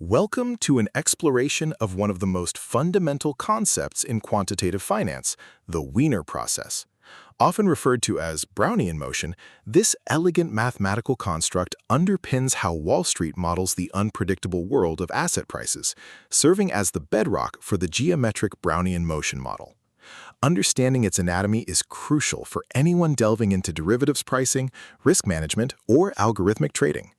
Welcome to an exploration of one of the most fundamental concepts in quantitative finance, the Wiener process. Often referred to as Brownian motion, this elegant mathematical construct underpins how Wall Street models the unpredictable world of asset prices, serving as the bedrock for the geometric Brownian motion model. Understanding its anatomy is crucial for anyone delving into derivatives pricing, risk management, or algorithmic trading.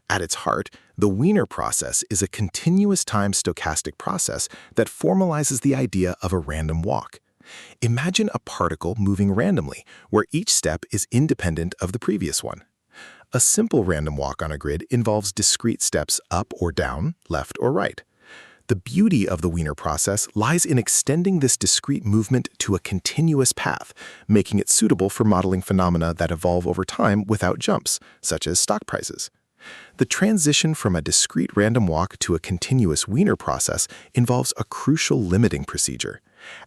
At its heart, the Wiener process is a continuous time stochastic process that formalizes the idea of a random walk. Imagine a particle moving randomly, where each step is independent of the previous one. A simple random walk on a grid involves discrete steps up or down, left or right. The beauty of the Wiener process lies in extending this discrete movement to a continuous path, making it suitable for modeling phenomena that evolve over time without jumps, such as stock prices. The transition from a discrete random walk to a continuous Wiener process involves a crucial limiting procedure.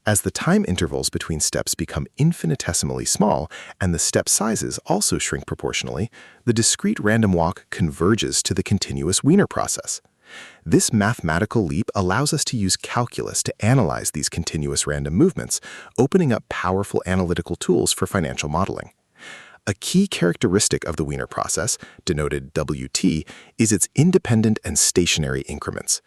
As the time intervals between steps become infinitesimally small and the step sizes also shrink proportionally, the discrete random walk converges to the continuous Wiener process. This mathematical leap allows us to use calculus to analyze these continuous random movements, opening up powerful analytical tools for financial modeling. A key characteristic of the Wiener process, denoted WT, is its independent and stationary increments.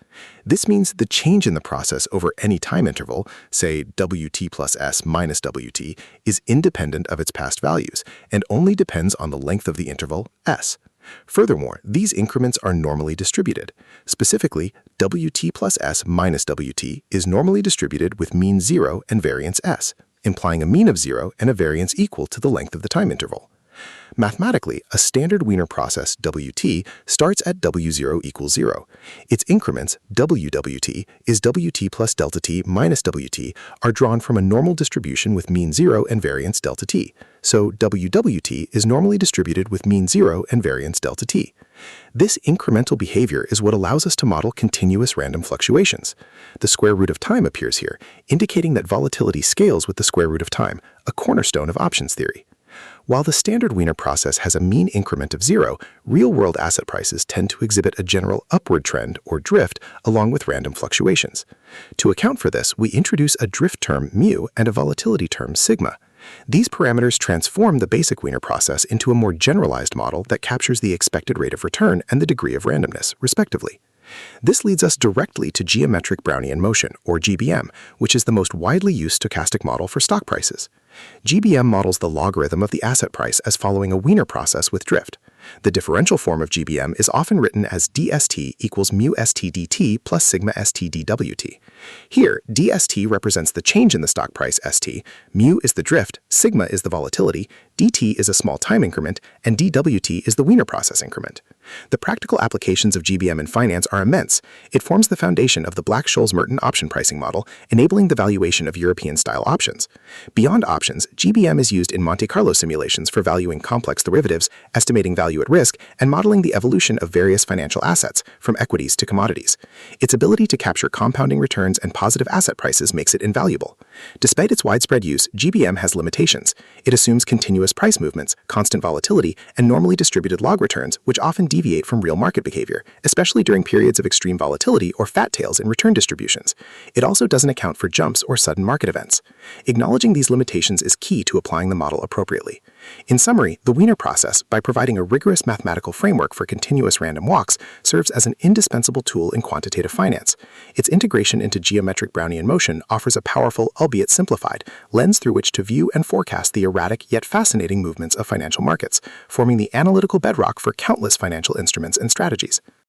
This means the change in the process over any time interval, say WT plus S minus WT, is independent of its past values and only depends on the length of the interval S. Furthermore, these increments are normally distributed. Specifically, WT plus S minus WT is normally distributed with mean 0 and variance S, implying a mean of 0 and a variance equal to the length of the time interval. Mathematically, a standard Wiener process, WT, starts at W0 equals 0. Its increments, WWT, is WT plus delta t minus WT, are drawn from a normal distribution with mean 0 and variance delta t. So WWT is normally distributed with mean 0 and variance delta t. This incremental behavior is what allows us to model continuous random fluctuations. The square root of time appears here, indicating that volatility scales with the square root of time, a cornerstone of options theory. While the standard Wiener process has a mean increment of 0, real-world asset prices tend to exhibit a general upward trend or drift along with random fluctuations. To account for this, we introduce a drift term mu and a volatility term sigma. These parameters transform the basic Wiener process into a more generalized model that captures the expected rate of return and the degree of randomness, respectively. This leads us directly to geometric Brownian motion, or GBM, which is the most widely used stochastic model for stock prices. GBM models the logarithm of the asset price as following a Wiener process with drift. The differential form of GBM is often written as dst equals mu st dt plus sigma st dwt. Here, dst represents the change in the stock price st, mu is the drift, sigma is the volatility, dt is a small time increment, and dwt is the Wiener process increment. The practical applications of GBM in finance are immense. It forms the foundation of the Black-Scholes-Merton option pricing model, enabling the valuation of European-style options. Beyond options, GBM is used in Monte Carlo simulations for valuing complex derivatives, estimating value at risk, and modeling the evolution of various financial assets, from equities to commodities. Its ability to capture compounding returns and positive asset prices makes it invaluable. Despite its widespread use, GBM has limitations. It assumes continuous price movements, constant volatility, and normally distributed log returns, which often deviate from real market behavior, especially during periods of extreme volatility or fat tails in return distributions. It also doesn't account for jumps or sudden market events. Acknowledging these limitations is key to applying the model appropriately. In summary, the Wiener process, by providing a rigorous mathematical framework for continuous random walks, serves as an indispensable tool in quantitative finance. Its integration into geometric Brownian motion offers a powerful, albeit simplified, lens through which to view and forecast the erratic yet fascinating movements of financial markets, forming the analytical bedrock for countless financial instruments and strategies.